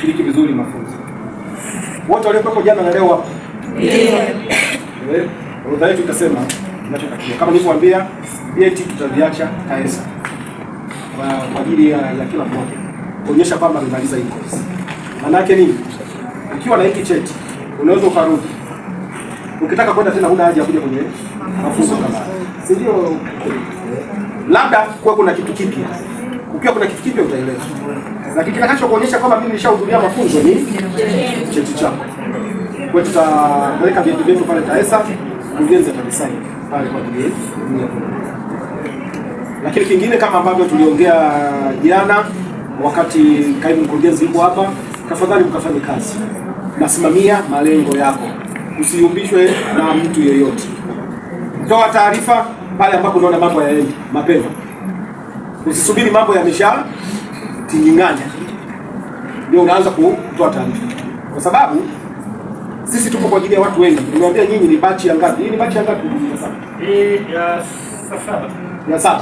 kushiriki vizuri mafunzo. Wote waliokuwepo jana na leo hapo. Ndio. Orodha yetu itasema tunachotakiwa. Kama nilivyowaambia, vyeti tutaviacha TAESA kwa ajili ya kila mmoja kuonyesha kwamba amemaliza hii course. Maana yake nini? Ukiwa na hiki cheti unaweza ukarudi. Ukitaka kwenda tena huna haja ya kuja kwenye mafunzo kama haya. Si ndio? Labda kwa kuna kitu kipya. Ukiwa kuna kitu kipya utaelewa. Lakini kitakachokuonyesha kwamba mimi nilishahudhuria mafunzo ni cheti chako. Kwa hiyo tutaweka vyeti vyetu pale TAESA, mkurugenzi atavisaini pale kwa ajili ya. Lakini kingine kama ambavyo tuliongea jana wakati kaimu mkurugenzi yuko hapa, tafadhali mkafanye kazi. Nasimamia malengo yako. Usiyumbishwe na mtu yeyote. Toa taarifa pale ambapo unaona mambo yaendi mapema. Usisubiri mambo yamesha tinginganya ndio unaanza kutoa taarifa. Kwa sababu sisi tupo kwa ajili ya watu wengi. Nimewaambia nyinyi ni batch ya ngapi? Hii ni batch ya ngapi? Ya 7. Ya 7.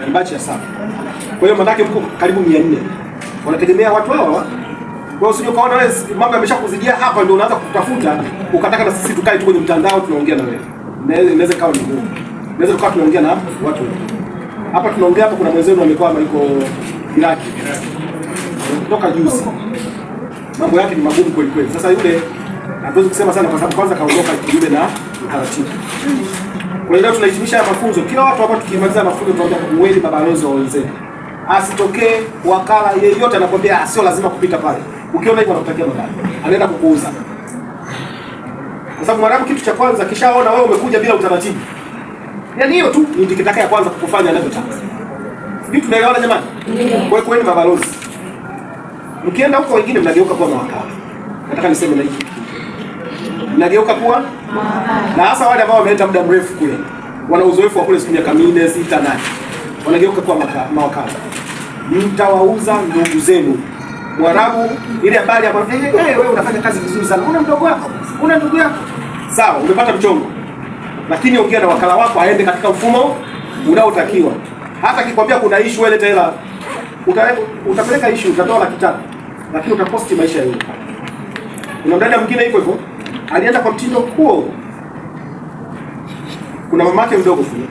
Ni batch ya 7. Kwa hiyo manake mko karibu 400. Wanategemea watu hawa. Kwa hiyo usije ukaona wewe mambo yameshakuzidia hapa ndio unaanza kutafuta ukataka na sisi tukae tu kwenye mtandao tunaongea na wewe. Inaweza kawa ni ngumu. Inaweza tukawa tunaongea na watu wengi. Hapa tunaongea hapa kuna mwenzenu amekuwa yuko Iraki. Kutoka juzi. Mambo yake ni magumu kweli kweli. Sasa yule hatuwezi kusema sana kwa sababu kwanza kaondoka kinyume na utaratibu. Kwa hiyo tunahitimisha mafunzo. Kila watu hapa tukimaliza mafunzo tunaanza kuweli mabalozi wa wenzetu. Asitokee wakala yeyote anakwambia sio lazima kupita pale. Ukiona hivyo anakutakia mabaya. Anaenda kukuuza. Kwa sababu mwanadamu kitu cha kwanza kishaona wewe umekuja bila utaratibu. Yaani hiyo tu ndio kitaka ya kwanza kukufanya anavyotaka. Sisi tunaelewana jamani? Kwa hiyo kweli mabalozi. Mkienda huko wengine mnageuka kuwa mawakala. Nataka niseme na hiki. Mnageuka kuwa na hasa wale ambao wameenda muda mrefu kule. Wana uzoefu wa kule siku miaka 4, 6, 8. Wanageuka kuwa mawakala. Mtawauza ndugu zenu. Mwarabu ile habari hapo, wewe unafanya kazi vizuri sana. Una mdogo wako? Una ndugu yako? Sawa, umepata mchongo. Lakini ongea na wakala wako aende katika mfumo unaotakiwa. Hata akikwambia kuna issue wewe tena utapeleka issue utatoa 300,000 lakini utaposti maisha yako. Kuna mdada mwingine hivyo hivyo alienda kwa mtindo huo. Kuna mamake mdogo kule.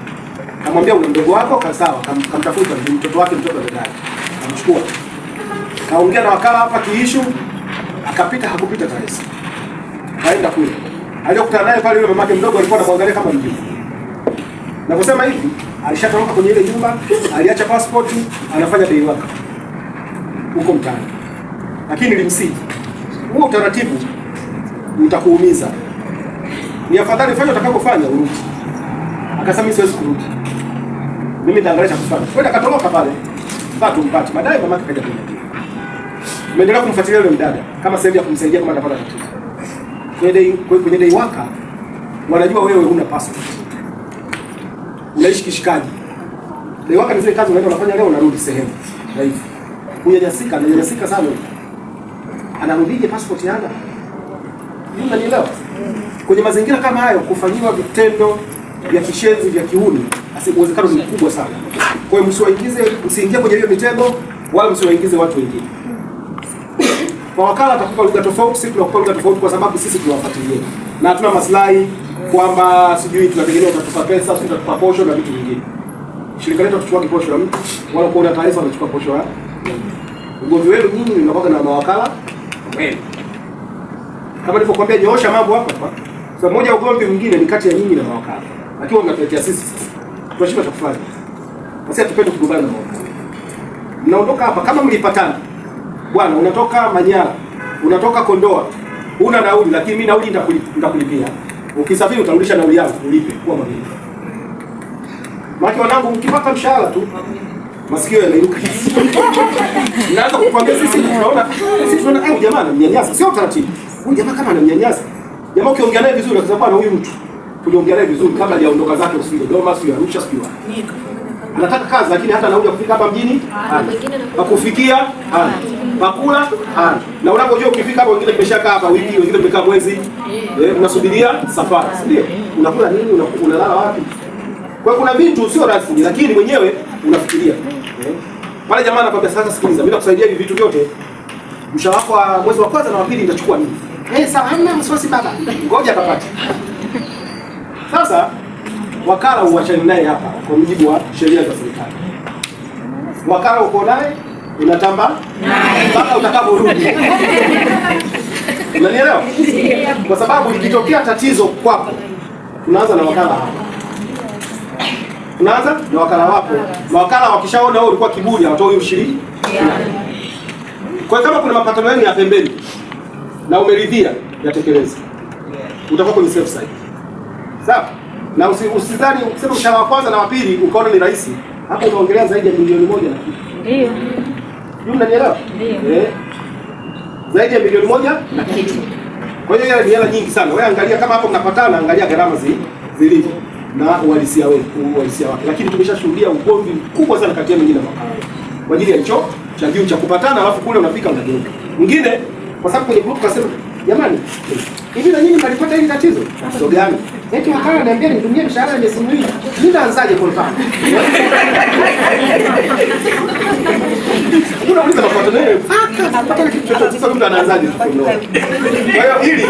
Kamwambia una mdogo wako sawa, kamtafuta mtoto wake mtoto wa dada. Amchukua. Kaongea na wakala hapa kiissue akapita hakupita TAESA. Kaenda kule. Aliyokutana naye pale yule mamake mdogo alikuwa anamwangalia kama mjinga. Na kusema hivi, alishatoka kwenye ile nyumba, aliacha passport, anafanya day work huko mtaani. Lakini nilimsii. Huo utaratibu utakuumiza. Ni afadhali fanya utakapofanya urudi. Akasema mimi siwezi kurudi. Mimi nitaangalia cha kufanya. Kwenda katoroka pale. Bado tumpate. Baadaye mamake kaja kuniambia. Nimeendelea kumfuatilia yule mdada kama sehemu ya kumsaidia kama atapata tatizo. Kwenye day waka wanajua wewe huna passport. Unaishi kishikaji. Day waka ni zile kazi unaenda unafanya leo unarudi sehemu. Na hivi. Unanyanyasika sana. Anarudije passport yana? Unanielewa? Kwenye mazingira kama hayo kufanyiwa vitendo vya kishenzi vya kiuni, uwezekano ni mkubwa sana. Kwa hiyo msiingie kwenye hiyo mitego wala msiwaingize watu wengine. Kwa wakala atakupa lugha tofauti, sisi tunakupa lugha tofauti kwa sababu sisi tunawafuatilia. Na hatuna maslahi kwamba sijui tunategemea utatupa pesa, sisi tutatupa posho na vitu vingine. Shirika letu tuchukua posho ya mtu, wala kwa una taarifa unachukua posho ya. Ugomvi wenu nyinyi mnakuwa na mawakala wewe. Kama nilivyokuambia nyoosha mambo hapa hapa. Sasa moja ugomvi mwingine ni kati ya nyinyi na mawakala. Lakini mnatuletea sisi sasa. Tunashinda kufanya. Sasa hatupende kugombana na mawakala. Mnaondoka hapa kama mlipatana. Bwana unatoka Manyara, unatoka Kondoa, una nauli lakini mimi nauli nitakulipia. Ukisafiri utarudisha nauli yangu ulipe kwa mwingine. Maki wanangu mkipata mshahara tu masikio yanairuka. Naanza kukwambia sisi tunaona au jamaa anamnyanyasa, sio utaratibu. Huyu jamaa kama anamnyanyasa. Jamaa ukiongea naye vizuri kwa sababu huyu mtu tuliongea naye vizuri kabla hajaondoka zake usije Dodoma, sio Arusha, sio wapi. Anataka kazi lakini hata anakuja kufika hapa mjini pakufikia pakula na unapojua ukifika hapa wengine kimeshakaa hapa wiki, wengine mmekaa mwezi, unasubiria safari, ndio unakula nini, unalala wapi. Kwa kuna vitu sio rasmi lakini mwenyewe unafikiria pale. Jamaa anakwambia sasa, sikiliza, mimi nakusaidia hivi vitu vyote mshahara wako wa mwezi wa kwanza na wa pili nitachukua nini? Sawa, hamna wasiwasi baba. Ngoja akapate. Sasa wakala uachane naye hapa kwa mujibu wa sheria za serikali. Wakala uko naye unatamba mpaka utakaporudi. Unanielewa? Kwa sababu ikitokea tatizo kwako, tunaanza na wakala hapa. Tunaanza na wakala wapo. Mawakala wakishaona wewe ulikuwa kiburi hawatoi ushiriki. Kwa kama kuna mapatano yenu ya pembeni na umeridhia yatekeleze. Utakuwa kwenye safe side. Sawa? Na usidhani ukisema mshahara wa kwanza na wa pili ukaona ni rahisi. Hapo unaongelea zaidi ya milioni 1 na kitu. Ndio. Unanielewa? Ndio. Zaidi ya milioni 1 na kitu. Kwa hiyo ni hela nyingi sana. Wewe angalia kama hapo mnapatana, angalia gharama zilivyo na uhalisia wake. Lakini tumeshashuhudia ugomvi mkubwa sana kati ya mwingine na wakala. Kwa ajili ya hicho cha juu cha kupatana, alafu kule unafika unageuka. Mwingine kwa sababu kwenye group kasema, jamani, hivi na nyinyi mlipata hili tatizo? Tatizo gani? Eti wakala ananiambia nitumie mshahara ya simu hii. Nitaanzaje kwa mfano? Unauliza mapatano yenu. Napata kitu chochote sasa mtu anaanzaje kufunua. Kwa hiyo ili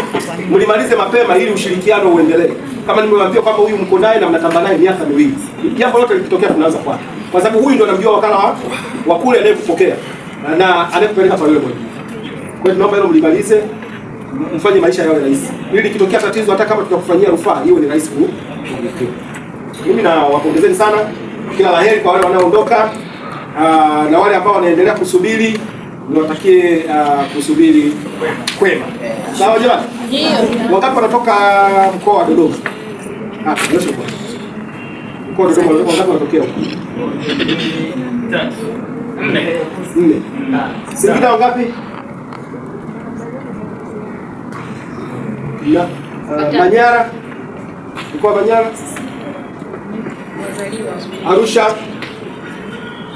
mlimalize mapema ili ushirikiano uendelee. Kama nimewambia kwamba huyu mko naye na mnatamba naye miaka 2. Jambo lote likitokea tunaanza kwa sababu huyu ndo anamjua wakala wa kule anayekupokea na anayekupeleka pale mmoja. Kwa hiyo tunaomba hilo mlimalize, mfanye maisha yawe rahisi. Ili kitokea tatizo hata kama tutakufanyia rufaa, hiyo ni rahisi ku. Mimi na wapongezeni sana. Kila laheri kwa wale wanaoondoka na wale ambao wanaendelea kusubiri, niwatakie kusubiri kwema. Sawa jamani? Ndio. Wakati wanatoka mkoa wa Dodoma. Ndio. Mkoa wa Dodoma wakati wanatokea huko. 4. Singida wangapi? Manyara. Mkoa wa Manyara. Arusha.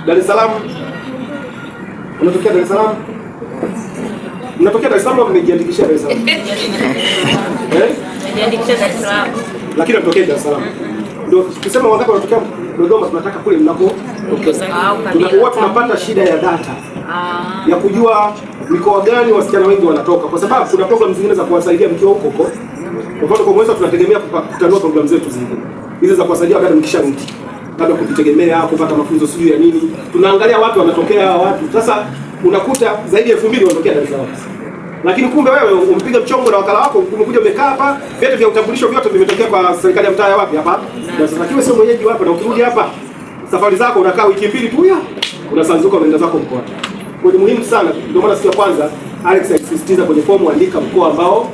Dar es Salaam. Unatokea Dar es Salaam? Unatokea Dar es Salaam au umejiandikisha Dar es Salaam? Nimejiandikisha Dar es Salaam. Lakini unatokea Dar es Salaam. Ndio tukisema wangapi wanatokea Dodoma tunataka kule mnako. Tunakuwa tunapata shida ya data. Ya kujua mikoa gani wasichana wengi wanatoka kwa sababu kuna program zingine za kuwasaidia mkiwa huko huko. Kwa mfano kwa mwezi tunategemea kutanua program zetu zingine. Hizo za kuwasaidia baada mkisharudi. Kabla kujitegemea kupata mafunzo sijui ya nini. Tunaangalia watu wanatokea watu. Sasa unakuta zaidi ya 2000 wanatokea Dar es Salaam. Lakini kumbe wewe umpiga mchongo na wakala wako umekuja umekaa hapa, vyeti vya utambulisho vyote vimetokea kwa serikali ya mtaa wapi hapa? Na sasa kiwe sio mwenyeji hapa na ukirudi hapa safari zako unakaa wiki 2 tu unasanzuka unaenda zako mkoa. Kwa hiyo muhimu sana ndio maana siku ya kwanza Alex alisisitiza kwenye fomu andika mkoa ambao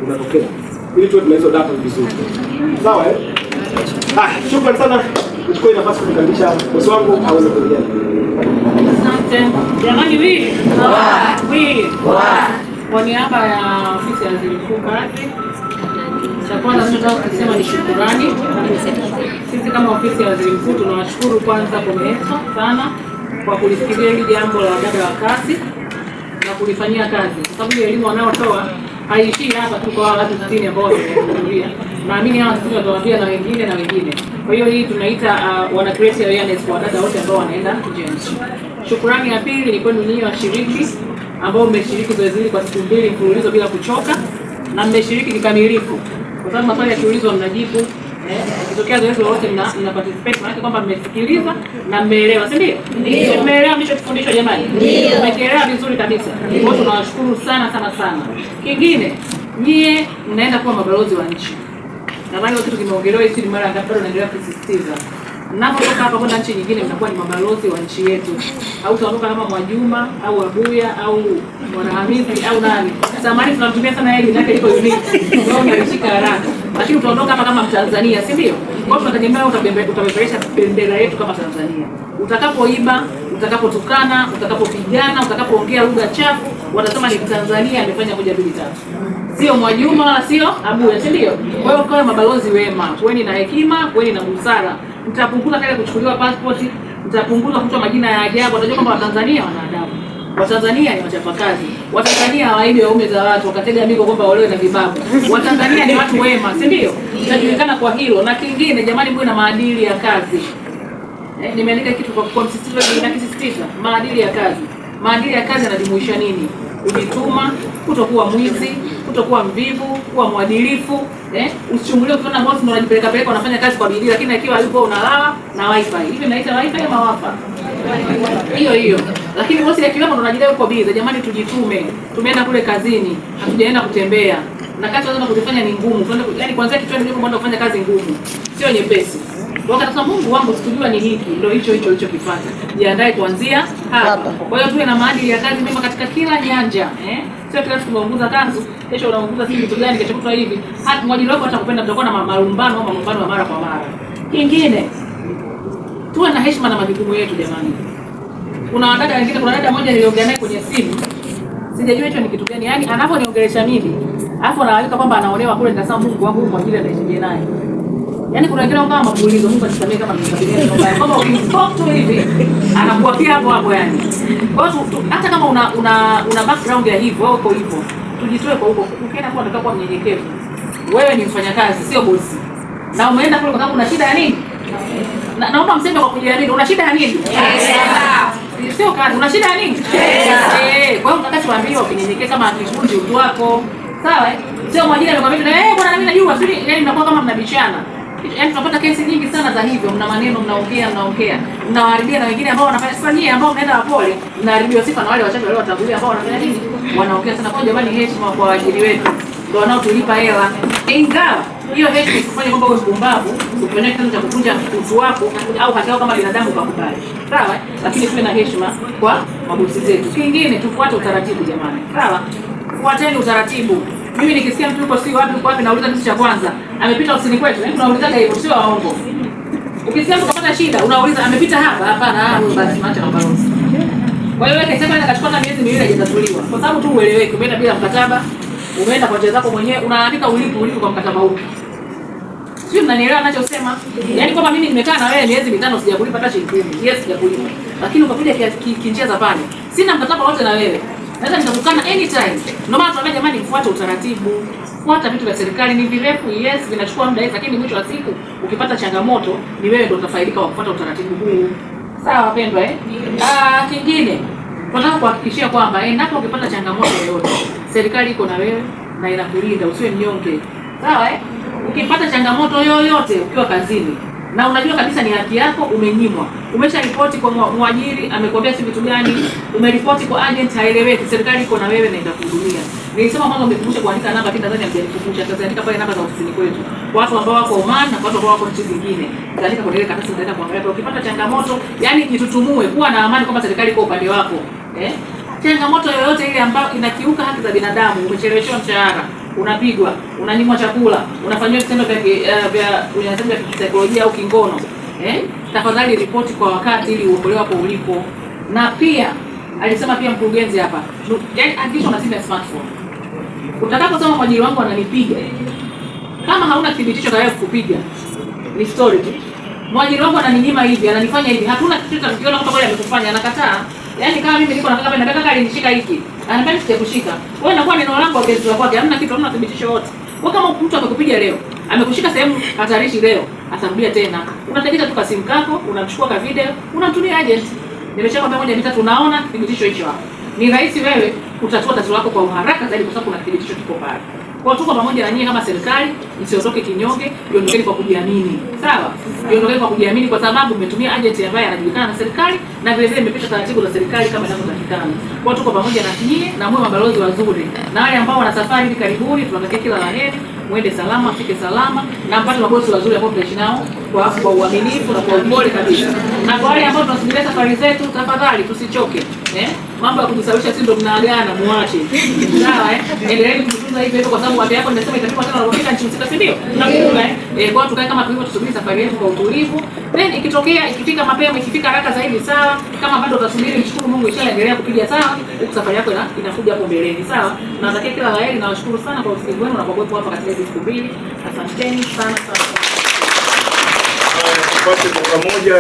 unatokea. Ili tuwe tuna hizo data vizuri. Sawa shukrani sana. Nichukue nafasi kukaribisha bosi wangu aweze kuendelea. Asante. Jamani wili. Kwa niaba ya ofisi ya Waziri Mkuu kazi, cha kwanza tunataka kusema ni shukrani. Sisi kama ofisi ya Waziri Mkuu tunawashukuru kwanza KOMESA sana kwa kulifikiria hili jambo la dada wa kazi na kulifanyia kazi. Kwa sababu elimu wanayotoa haishii hapa tu kwa watu 60 ambao wamehudhuria. Naamini hawa sisi watawaambia na wengine na wengine. Kwa hiyo hii tunaita wana create awareness kwa dada wote ambao wanaenda nje. Shukrani ya pili ni kwenu nyinyi washiriki ambao mmeshiriki zoezi hili kwa siku 2 mfululizo bila kuchoka na mmeshiriki kikamilifu. Kwa sababu maswali yakiulizwa mnajibu, ikitokea zoezi lolote mna participate, maana kwamba mmesikiliza na mmeelewa, si ndio? Ndio. Mmeelewa mlichofundishwa jamani? Ndio. Mmeelewa vizuri kabisa. Kwa hiyo tunawashukuru sana sana sana. Kingine, nyie mnaenda kuwa mabalozi wa nchi. Na maana kitu kimeongelewa hivi mara ngapi bado naendelea kusisitiza. Mnapotoka hapa kwenda nchi nyingine mnakuwa ni mabalozi wa nchi yetu. Au tunaondoka kama Mwajuma au Abuya au Mwanahamisi au nani. Samahani tunamtumia sana yeye yake liko unique. Ndio unalishika haraka. Lakini utaondoka hapa kama Mtanzania, si ndio? Kwa hiyo tunategemea utabeberesha bendera yetu kama Tanzania. Utakapoiba, utakapotukana, utakapopigana, utakapoongea lugha chafu, watasema ni Tanzania amefanya 1 2 3. Sio Mwajuma wala sio Abuya, si ndio? Kwa hiyo kama mabalozi wema, kuweni na hekima, kuweni na busara. Mtapunguza kile kuchukuliwa passport, mtapunguza kutoa majina ya ajabu. Watajua kwamba Watanzania wana adabu. Watanzania ni wachapakazi. Watanzania hawaibi waume za watu wakatega miko kwamba walewe na vibabu. Watanzania ni watu wema, si ndio? Tutajulikana kwa hilo. Na kingine jamani, mwe na maadili ya kazi. Nimeandika kitu kwa msisitizo na kisisitiza maadili ya kazi. Maadili ya kazi yanajumuisha nini? kujituma, kutokuwa mwizi, kutokuwa mvivu, kuwa mwadilifu, usichungulie ukiona boss ndio unajipeleka unafanya kazi kwa bidii, lakini akiwa yupo unalala na wifi. Hivi naita wifi ama wafa? Hiyo. Lakini boss akiwepo ndo unajidai uko busy. Jamani, tujitume. Tumeenda kule kazini, hatujaenda kutembea. Na kazi lazima kuzifanya ni ngumu. Yaani kuanzia kichwani ndipo mwenda kufanya kazi ngumu. Sio nyepesi. Wakati Mungu wangu sikujua ni hiki, ndio hicho ulichokipata. Jiandae kuanzia hapa. Kwa hiyo tuwe na maadili ya kazi mema katika kila nyanja, Sio kila siku unaunguza kanzu, kesho unaunguza sisi kitu gani, kesho kutwa hivi. Hata mwajiri wako atakupenda, tutakuwa na malumbano au malumbano ya mara kwa mara. Kingine, tuwe na heshima na majukumu yetu jamani. Kuna dada moja niliongea naye kwenye simu. Sijajua hicho ni kitu gani. Yaani anaponiongelesha mimi, alafu anaandika kwamba anaonewa kule, nikasema Mungu wangu mwajiri ataishije naye. Yaani kuna wengine kama mapulizo, Mungu anisamehe kama nimekabiliana na mbaya. Kama ukimtalk tu hivi, anakuapia hapo yani. Kwa hiyo hata kama una background ya hivyo au uko hivyo, tujitoe kwa huko. Ukienda kwa unataka kuwa mnyenyekevu. Wewe ni mfanyakazi, sio bosi. Na umeenda kule kwa sababu una shida ya nini? Naomba mseme kwa kujiamini, una shida ya nini? Sio kazi, una shida ya nini? Kwa hiyo unataka tuambiwe ukinyenyekea kama akishunji utu wako. Sawa Sio mwajiri amekwambia bwana mimi najua, sio yani mnakuwa kama mnabishana. Yaani tunapata kesi nyingi sana za hivyo, mna maneno mnaongea. Mnawaharibia na wengine ambao wanafanya sasa, nyie ambao mnaenda wapole, mnaharibiwa sifa na wale wachache wale watangulia ambao wanafanya nini? Wanaongea sana. Kwa jamani, heshima kwa waajiri wetu. Ndio wanaotulipa hela. Ingawa hiyo heshima isifanye kwamba wewe mpumbavu, ufanye kitendo cha kuvunja utu wako au haki yako kama binadamu ukakubali. Sawa? Lakini tuwe na heshima kwa mabosi zetu. Kingine tufuate utaratibu jamani. Sawa? Fuateni utaratibu. Mimi nikisikia mtu yuko si wapi nauliza kitu cha kwanza, amepita ofisini kwetu, tunaulizaga hivyo, sio waongo. Ukisikia mtu kapata shida, unauliza amepita hapa? Hapana, huyo basi macho na balozi. Kwa hiyo wewe kesema akachukua na miezi miwili hajatatuliwa. Kwa sababu tu ueleweke, umeenda bila mkataba, umeenda kwa njia zako mwenyewe, unaandika ulipo kwa mkataba huu. Sio, mnanielewa ninachosema? Yaani kwamba mimi nimekaa na wewe miezi mitano sijakulipa hata shilingi 10. Yes, sijakulipa. Lakini ukakuja kinjia za pale. Sina mkataba wote na wewe. Naweza nitakukana anytime. Ndio maana tunaambia jamani, mfuate utaratibu. Fuata vitu vya serikali, ni virefu, yes, vinachukua muda, lakini mwisho wa siku ukipata changamoto ni wewe ndio utafaidika kwa kufuata utaratibu huu. Sawa wapendwa Kingine, tunataka kuhakikishia kwamba endapo ukipata changamoto yoyote, serikali iko na wewe na inakulinda, usiwe mnyonge. Sawa Ukipata changamoto yoyote ukiwa kazini na unajua kabisa ni haki yako, umenyimwa, umesha ripoti kwa mwajiri, amekwambia si vitu gani, umeripoti kwa agent, haieleweki, serikali iko na wewe na itakuhudumia. Nilisema mwanzo umekumbusha kuandika namba, lakini nadhani hamjanikumbusha. Sasa andika pale namba za ofisini kwetu, watu ambao wako Oman na watu ambao wako nchi zingine, andika kwa ile karatasi, nitaenda kuangalia. Ukipata changamoto, yani jitutumue, kuwa na amani kwamba serikali iko upande wako. Changamoto yoyote ile ambayo inakiuka haki za binadamu, umecheleweshwa mshahara, unapigwa, unanyimwa chakula, unafanywa vitendo vya unyanyasaji wa kisaikolojia au kingono, tafadhali ripoti kwa wakati ili uokolewe hapo ulipo. Na pia alisema pia mkurugenzi hapa, yaani hakikisha una simu ya smartphone. Utakaposema mwajiri wangu ananipiga, kama hauna thibitisho cha kupiga, ni story tu. Mwajiri wangu ananinyima hivi, ananifanya hivi, hatuna kitu cha kukiona kwamba kweli amekufanya, anakataa. Yaani kama mimi niko nataka pale, nataka alinishika hiki, anapenda sikushika. Wewe unakuwa neno langu au kesi kwake, hamna kitu, hamna thibitisho wote. Wewe kama mtu amekupiga leo, amekushika sehemu hatarishi leo, atarudia tena. Unategeta tu simu kako, unamchukua ka video, unamtumia agent. Nimeshakwambia moja mitatu, unaona thibitisho hicho hapo. Ni rahisi wewe kutatua tatizo lako kwa haraka zaidi kwa sababu kuna thibitisho kiko pale. Kwa tuko pamoja na nyinyi kama serikali, msiondoke kinyonge, jiondokeni kwa kujiamini. Sawa? Jiondokeni kwa kujiamini kwa sababu umetumia agent ambaye anajulikana na serikali na vile vile imepita taratibu za serikali kama inavyotakikana. Kwa tuko pamoja na nyinyi na mwe mabalozi wazuri. Na wale ambao wana safari hivi karibuni, tunawatakia kila la heri, muende salama, afike salama na mpate mabosi wazuri ambao tutaishi nao kwa uaminifu na kwa upole kabisa. Na kwa wale ambao tunasubiria safari zetu, tafadhali tusichoke. Mambo ya kujisawisha si ndo mnaagana, muache. Sawa Endeleeni kujifunza hivyo kwa sababu afya yako nimesema itapigwa tena unapofika nchi husika, si ndio? Tunakumbuka kwa tukae kama tulivyo, tusubiri safari yetu kwa utulivu. Then ikifika mapema, ikifika haraka zaidi sawa. Kama bado utasubiri, mshukuru Mungu, inshallah kupiga sawa. Huko safari yako inakuja hapo mbeleni, sawa? Natakia kila la heri na washukuru sana kwa usikivu wenu na kwa kuwepo hapa katika hizo siku mbili. Asanteni sana. Tupate kwa pamoja